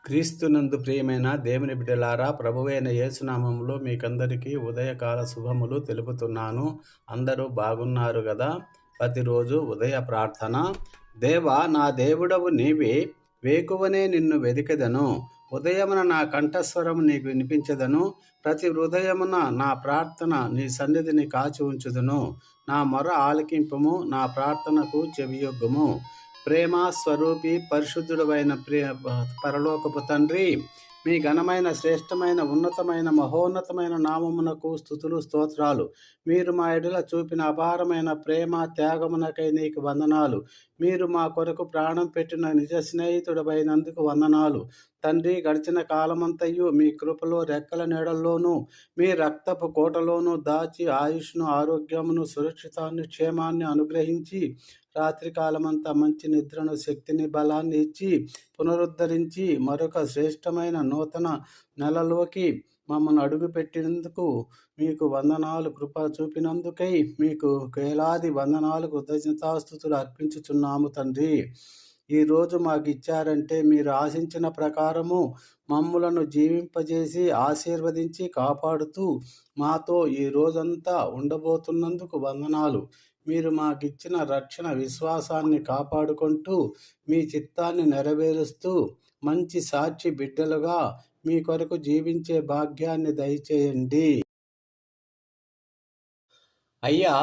క్రీస్తునందు ప్రియమైన దేవుని బిడ్డలారా, ప్రభువైన యేసునామములో మీకందరికీ ఉదయకాల శుభములు తెలుపుతున్నాను. అందరూ బాగున్నారు గదా? ప్రతిరోజు ఉదయ ప్రార్థన. దేవా, నా దేవుడవు నీవే, వేకువనే నిన్ను వెదికెదను. ఉదయమున నా కంఠస్వరము నీకు వినిపించెదను. ప్రతి హృదయమున నా ప్రార్థన నీ సన్నిధిని కాచి ఉంచుదును. నా మొర ఆలకింపుము, నా ప్రార్థనకు చెవియొగ్గుము. ప్రేమ స్వరూపి పరిశుద్ధుడైన పరలోకపు తండ్రి, మీ ఘనమైన శ్రేష్టమైన ఉన్నతమైన మహోన్నతమైన నామమునకు స్తుతులు స్తోత్రాలు. మీరు మా ఎడల చూపిన అపారమైన ప్రేమ త్యాగమునకై నీకు వందనాలు. మీరు మా కొరకు ప్రాణం పెట్టిన నిజ స్నేహితుడమైనందుకు వందనాలు. తండ్రి, గడిచిన కాలమంతయు మీ కృపలో రెక్కల నీడల్లోనూ మీ రక్తపు కోటలోనూ దాచి ఆయుష్ను, ఆరోగ్యమును, సురక్షితాన్ని, క్షేమాన్ని అనుగ్రహించి రాత్రి కాలమంతా మంచి నిద్రను, శక్తిని, బలాన్ని ఇచ్చి పునరుద్ధరించి మరొక శ్రేష్టమైన నూతన నెలలోకి మమ్మల్ని అడుగుపెట్టినందుకు మీకు వందనాలు. కృప చూపినందుకై మీకు వేలాది వందనాలు, కృతజ్ఞతాస్తుతులు అర్పించుచున్నాము తండ్రి. ఈరోజు మాకు ఇచ్చారంటే మీరు ఆశించిన ప్రకారము మమ్ములను జీవింపజేసి ఆశీర్వదించి కాపాడుతూ మాతో ఈ రోజంతా ఉండబోతున్నందుకు వందనాలు. మీరు మాకిచ్చిన రక్షణ విశ్వాసాన్ని కాపాడుకుంటూ మీ చిత్తాన్ని నెరవేరుస్తూ మంచి సాక్షి బిడ్డలుగా మీ కొరకు జీవించే భాగ్యాన్ని దయచేయండి. అయ్యా,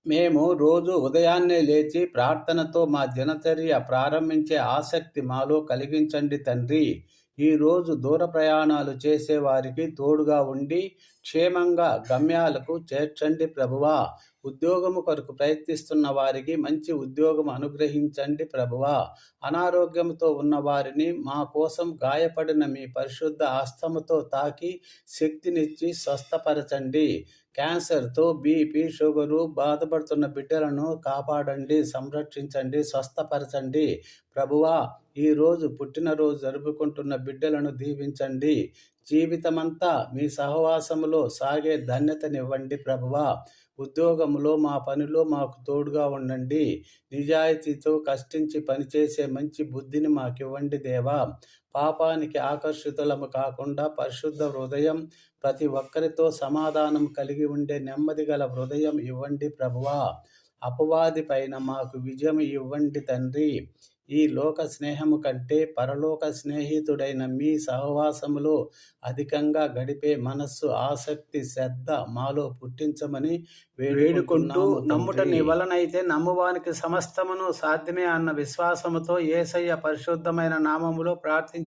మేము రోజు ఉదయాన్నే లేచి ప్రార్థనతో మా దినచర్య ప్రారంభించే ఆసక్తి మాలో కలిగించండి తండ్రి. ఈరోజు దూర ప్రయాణాలు చేసే వారికి తోడుగా ఉండి క్షేమంగా గమ్యాలకు చేర్చండి ప్రభువా. ఉద్యోగము కొరకు ప్రయత్నిస్తున్న వారికి మంచి ఉద్యోగం అనుగ్రహించండి ప్రభువా. అనారోగ్యంతో ఉన్న వారిని మా కోసం గాయపడిన మీ పరిశుద్ధ హస్తముతో తాకి శక్తినిచ్చి స్వస్థపరచండి. క్యాన్సర్తో, బీపీ, షుగరు బాధపడుతున్న బిడ్డలను కాపాడండి, సంరక్షించండి, స్వస్థపరచండి ప్రభువా. ఈరోజు పుట్టినరోజు జరుపుకుంటున్న బిడ్డలను దీవించండి. జీవితమంతా మీ సహవాసములో సాగే ధన్యతనివ్వండి ప్రభువా. ఉద్యోగంలో, మా పనిలో మాకు తోడుగా ఉండండి. నిజాయితీతో కష్టించి పనిచేసే మంచి బుద్ధిని మాకివ్వండి దేవా. పాపానికి ఆకర్షితులము కాకుండా పరిశుద్ధ హృదయం, ప్రతి ఒక్కరితో సమాధానం కలిగి ఉండే నెమ్మది గల హృదయం ఇవ్వండి ప్రభువా. అపవాది పైన మాకు విజయం ఇవ్వండి తండ్రి. ఈ లోక స్నేహము కంటే పరలోక స్నేహితుడైన మీ సహవాసములో అధికంగా గడిపే మనస్సు, ఆసక్తి, శ్రద్ధ మాలో పుట్టించమని వేడుకుంటూ, నమ్ముట నీ వలనైతే నమ్మువానికి సమస్తమును సాధ్యమే అన్న విశ్వాసముతో యేసయ్య పరిశుద్ధమైన నామములో ప్రార్థించి